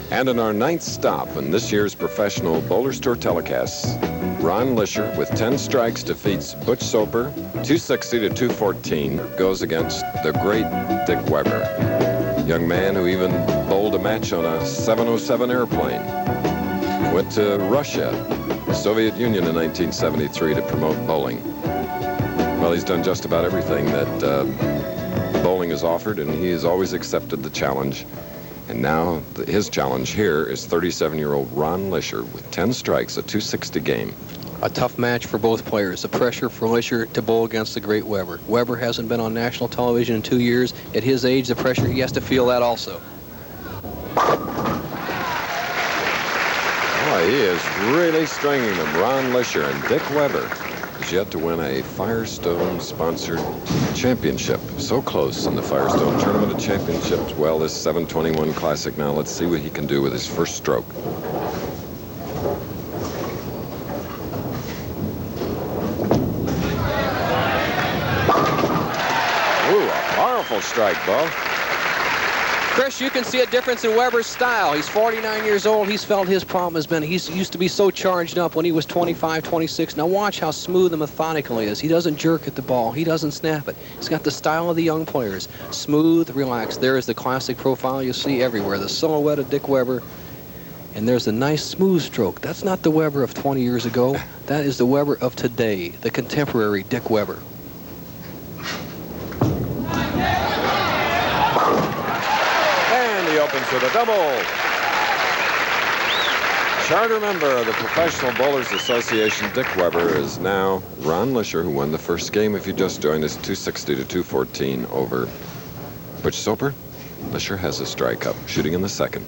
And in our 9th stop in this year's professional Bowlers Tour telecasts, Ron Lisher, with 10 strikes, defeats Butch Soper, 260 to 214, goes against the great Dick Weber, young man who even bowled a match on a 707 airplane. Went to Russia, the Soviet Union in 1973 to promote bowling. Well, he's done just about everything that bowling has offered, and he has always accepted the challenge. And now his challenge here is 37-year-old Ron Lisher with 10 strikes, a 260 game. A tough match for both players. The pressure for Lisher to bowl against the great Weber. Weber hasn't been on national television in 2 years. At his age, the pressure, he has to feel that also. Oh, he is really stringing them. Ron Lisher and Dick Weber is yet to win a Firestone-sponsored championship. So close in the Firestone Tournament of Championships. Well, this 721 Classic now. Let's see what he can do with his first stroke. Ooh, a powerful strike, Bo. Chris, you can see a difference in Weber's style. He's 49 years old. He's felt his problem has been he used to be so charged up when he was 25, 26. Now watch how smooth and methodical he is. He doesn't jerk at the ball. He doesn't snap it. He's got the style of the young players. Smooth, relaxed. There is the classic profile you see everywhere. The silhouette of Dick Weber. And there's a nice smooth stroke. That's not the Weber of 20 years ago. That is the Weber of today, the contemporary Dick Weber. Opens with a double. Charter member of the Professional Bowlers Association, Dick Weber, is now Ron Lisher, who won the first game. If you just joined us, 260 to 214 over Butch Soper. Lisher has a strike up, shooting in the second.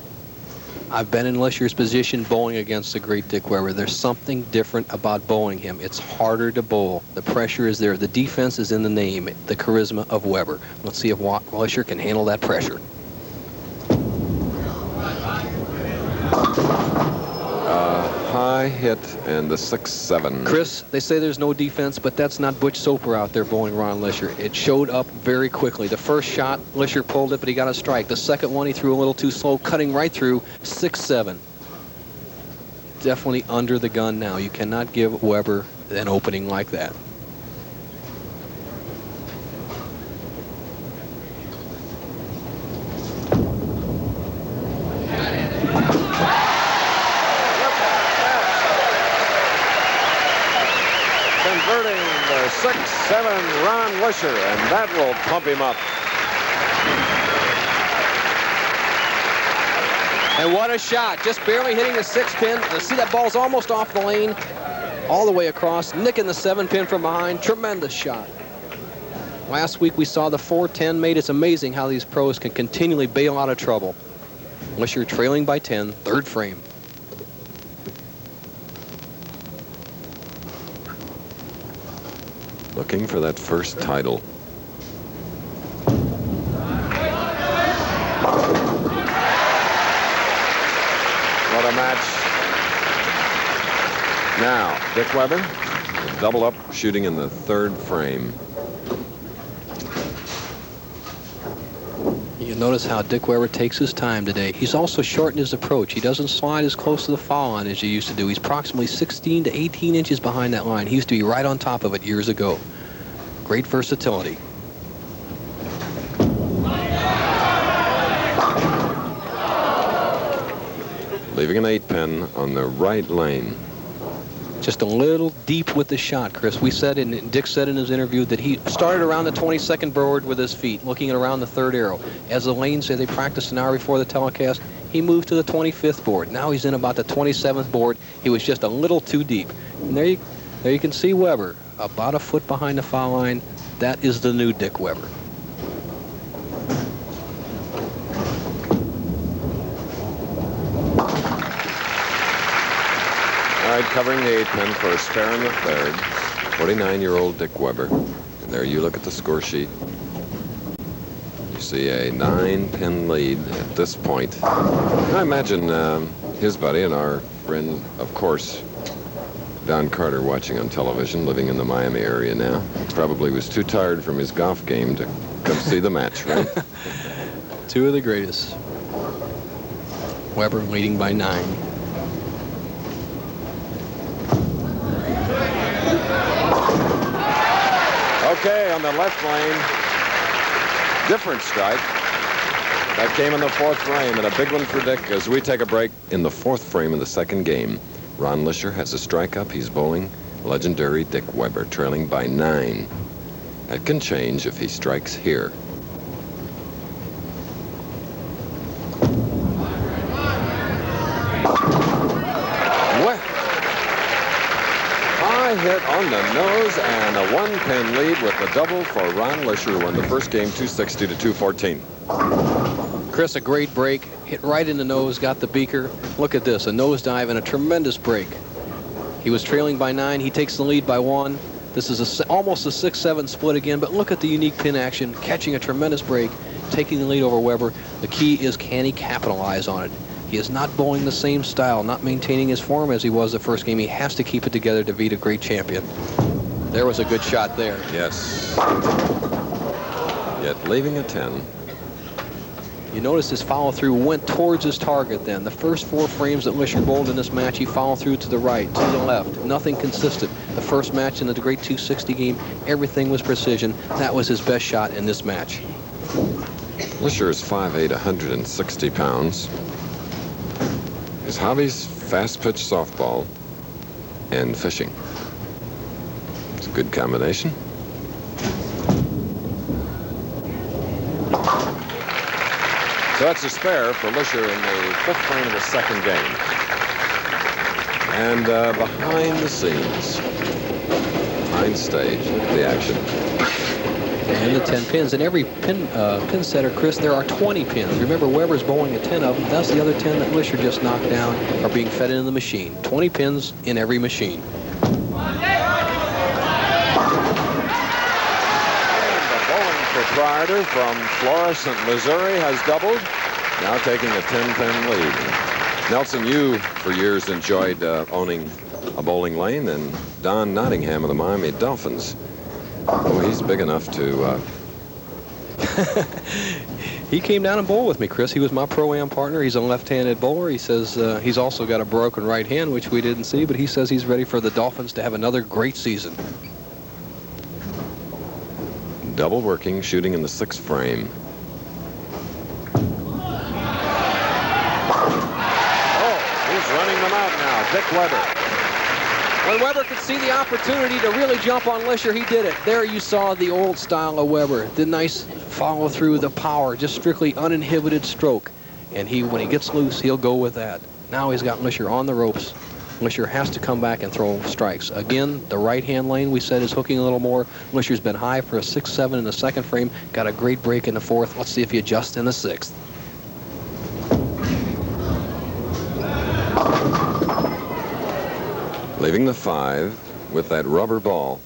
I've been in Lisher's position bowling against the great Dick Weber. There's something different about bowling him. It's harder to bowl. The pressure is there. The defense is in the name, the charisma of Weber. Let's see if Lisher can handle that pressure. High hit and the 6-7. Chris, they say there's no defense, but that's not Butch Soper out there bowling Ron Lisher. It showed up very quickly. The first shot, Lisher pulled it, but he got a strike. The second one, he threw a little too slow, cutting right through, 6-7. Definitely under the gun now. You cannot give Weber an opening like that. Converting the 6-7 Ron Lisher, and that will pump him up. And what a shot, just barely hitting the 6-pin. See, that ball's almost off the lane, all the way across, nicking the 7-pin from behind. Tremendous shot. Last week we saw the 4-10 made. It's amazing how these pros can continually bail out of trouble. Lisher trailing by 10, third frame. Looking for that first title. What a match. Now, Dick Weber, double up, shooting in the third frame. You notice how Dick Weber takes his time today. He's also shortened his approach. He doesn't slide as close to the foul line as he used to do. He's approximately 16 to 18 inches behind that line. He used to be right on top of it years ago. Great versatility. Leaving an 8-pin on the right lane. Just a little deep with the shot, Chris. We said, and Dick said in his interview, that he started around the 22nd board with his feet, looking at around the third arrow. As the lane said, they practiced an hour before the telecast. He moved to the 25th board. Now he's in about the 27th board. He was just a little too deep. And there you can see Weber, about a foot behind the foul line. That is the new Dick Weber. All right, covering the 8-pin for a spare in the third. 49-year-old Dick Weber. And there you look at the score sheet. You see a 9-pin lead at this point. I imagine his buddy and our friend, of course, Don Carter, watching on television, living in the Miami area now, probably was too tired from his golf game to come see the match, right? Two of the greatest. Weber leading by 9. Okay, on the left lane, different strike. That came in the 4th frame, and a big one for Dick as we take a break. In the 4th frame of the 2nd game, Ron Lisher has a strike up. He's bowling legendary Dick Weber, trailing by 9. That can change if he strikes here. High hit on the nose, and a 1-pin lead with the double for Ron Lisher, who won the first game 260 to 214. Chris, a great break, hit right in the nose, got the beaker. Look at this, a nosedive and a tremendous break. He was trailing by 9. He takes the lead by 1. This is almost a 6-7 split again, but look at the unique pin action, catching a tremendous break, taking the lead over Weber. The key is, can he capitalize on it? He is not bowling the same style, not maintaining his form as he was the first game. He has to keep it together to beat a great champion. There was a good shot there. Yes. Yet leaving a 10. You notice his follow-through went towards his target then. The first 4 frames that Lisher bowled in this match, he followed through to the right, to the left. Nothing consistent. The first match in the great 260 game, everything was precision. That was his best shot in this match. Lisher is 5'8", 160 pounds. His hobbies, fast-pitch softball and fishing. It's a good combination. So that's a spare for Lisher in the 5th frame of the 2nd game. And behind the scenes, behind stage, look at the action. And the 10 pins. In every pin setter, Chris, there are 20 pins. Remember, Weber's bowling at 10 of them. That's the other 10 that Lisher just knocked down are being fed into the machine. 20 pins in every machine. Proprietor from Florissant, Missouri, has doubled, now taking a 10-pin lead. Nelson, you for years enjoyed owning a bowling lane, and Don Nottingham of the Miami Dolphins. Oh, he's big enough to... He came down and bowled with me, Chris. He was my pro-am partner. He's a left-handed bowler. He says he's also got a broken right hand, which we didn't see, but he says he's ready for the Dolphins to have another great season. Double working, shooting in the 6th frame. Oh, he's running them out now. Dick Weber. When Weber could see the opportunity to really jump on Lisher, he did it. There you saw the old style of Weber. The nice follow through, the power, just strictly uninhibited stroke. And when he gets loose, he'll go with that. Now he's got Lisher on the ropes. Lisher has to come back and throw strikes. Again, the right-hand lane, we said, is hooking a little more. Lisher's been high for a 6-7 in the 2nd frame. Got a great break in the 4th. Let's see if he adjusts in the 6th. Leaving the 5 with that rubber ball.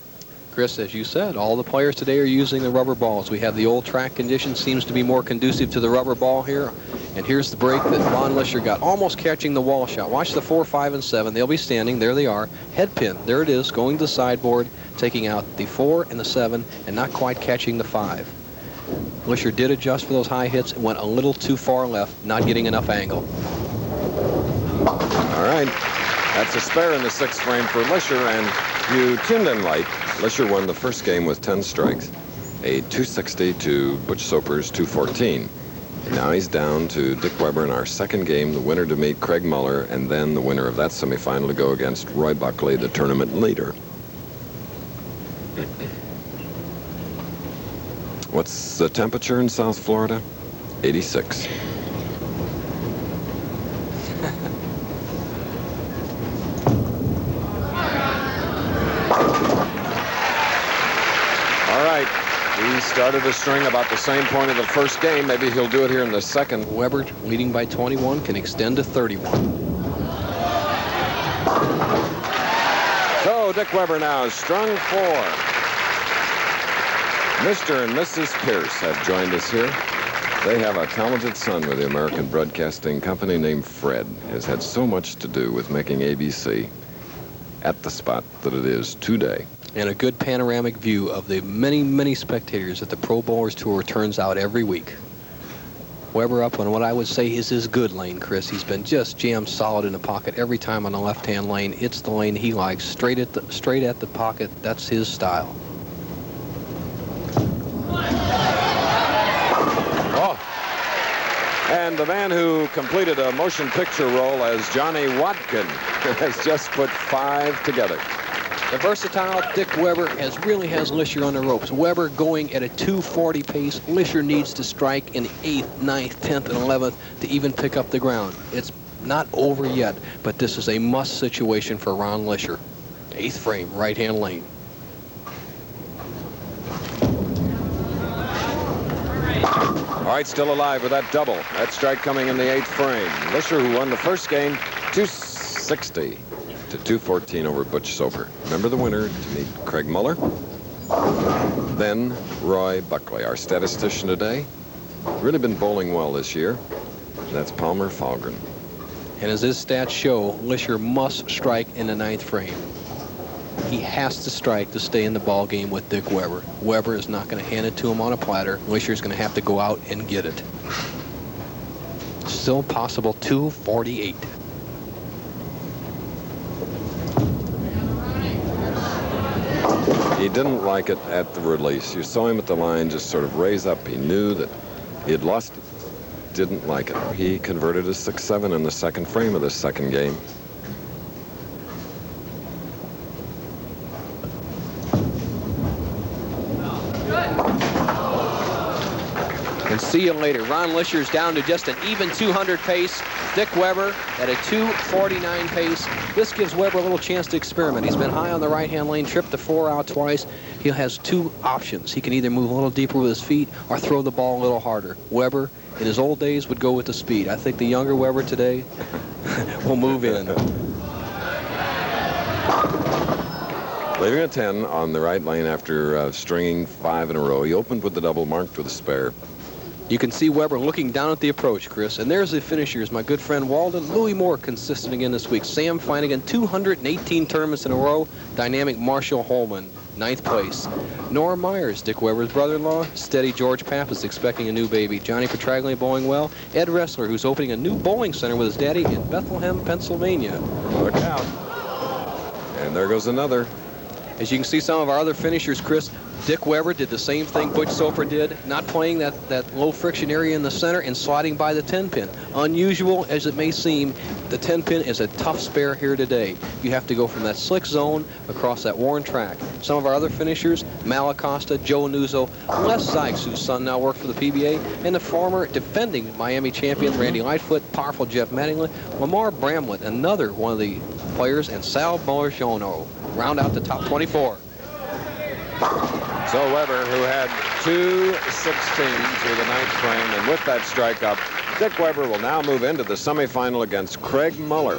Chris, as you said, all the players today are using the rubber balls. We have the old track condition, seems to be more conducive to the rubber ball here. And here's the break that Ron Lisher got, almost catching the wall shot. Watch the 4, 5, and 7. They'll be standing. There they are. Head pin. There it is, going to the sideboard, taking out the 4 and the 7, and not quite catching the 5. Lisher did adjust for those high hits and went a little too far left, not getting enough angle. All right. That's a spare in the 6th frame for Lisher, and you tuned in late. Lisher won the first game with 10 strikes, a 260 to Butch Soper's 214. And now he's down to Dick Weber in our 2nd game, the winner to meet Craig Muller, and then the winner of that semifinal to go against Roy Buckley, the tournament leader. What's the temperature in South Florida? 86. He started a string about the same point of the first game. Maybe he'll do it here in the 2nd. Weber, leading by 21, can extend to 31. So Dick Weber now is strung 4. Mr. and Mrs. Pierce have joined us here. They have a talented son with the American Broadcasting Company named Fred. Has had so much to do with making ABC at the spot that it is today. And a good panoramic view of the many, many spectators that the Pro Bowlers Tour turns out every week. Weber up on what I would say is his good lane, Chris. He's been just jammed solid in the pocket every time on the left-hand lane. It's the lane he likes, straight at the pocket. That's his style. Oh. And the man who completed a motion picture role as Johnny Watkin has just put 5 together. The versatile Dick Weber really has Lisher on the ropes. Weber going at a 240 pace. Lisher needs to strike in the 8th, 9th, 10th, and 11th to even pick up the ground. It's not over yet, but this is a must situation for Ron Lisher. 8th frame, right-hand lane. All right, still alive with that double. That strike coming in the 8th frame. Lisher, who won the first game, 260 to 214 over Butch Soper. Remember the winner to meet Craig Muller? Then Roy Buckley, our statistician today. Really been bowling well this year. That's Palmer Falgren. And as his stats show, Lisher must strike in the 9th frame. He has to strike to stay in the ball game with Dick Weber. Weber is not going to hand it to him on a platter. Lisher's going to have to go out and get it. Still possible 248. He didn't like it at the release. You saw him at the line just sort of raise up. He knew that he had lost it. Didn't like it. He converted a 6-7 in the 2nd frame of this 2nd game. And see you later. Ron Lisher's down to just an even 200 pace. Dick Weber at a 249 pace. This gives Weber a little chance to experiment. He's been high on the right-hand lane, tripped to 4 out twice. He has 2 options. He can either move a little deeper with his feet or throw the ball a little harder. Weber, in his old days, would go with the speed. I think the younger Weber today will move in. Leaving a 10 on the right lane after stringing 5 in a row. He opened with the double, marked with a spare. You can see Weber looking down at the approach, Chris. And there's the finishers. My good friend Walden. Louis Moore consistent again this week. Sam Flanagan, 218 tournaments in a row. Dynamic Marshall Holman, 9th place. Norm Myers, Dick Weber's brother-in-law. Steady George Pappas expecting a new baby. Johnny Petraglia bowling well. Ed Ressler, who's opening a new bowling center with his daddy in Bethlehem, Pennsylvania. Look out. And there goes another. As you can see some of our other finishers, Chris, Dick Weber did the same thing Butch Soper did, not playing that low friction area in the center and sliding by the 10-pin. Unusual as it may seem, the 10-pin is a tough spare here today. You have to go from that slick zone across that worn track. Some of our other finishers, Mal Acosta, Joe Nuzzo, Les Sykes, whose son now works for the PBA, and the former defending Miami champion Randy Lightfoot, powerful Jeff Mattingly, Lamar Bramlett, another one of the players, and Sal Borgiano round out the top 24. So Weber, who had 216 through the 9th frame, and with that strike up, Dick Weber will now move into the semifinal against Craig Muller.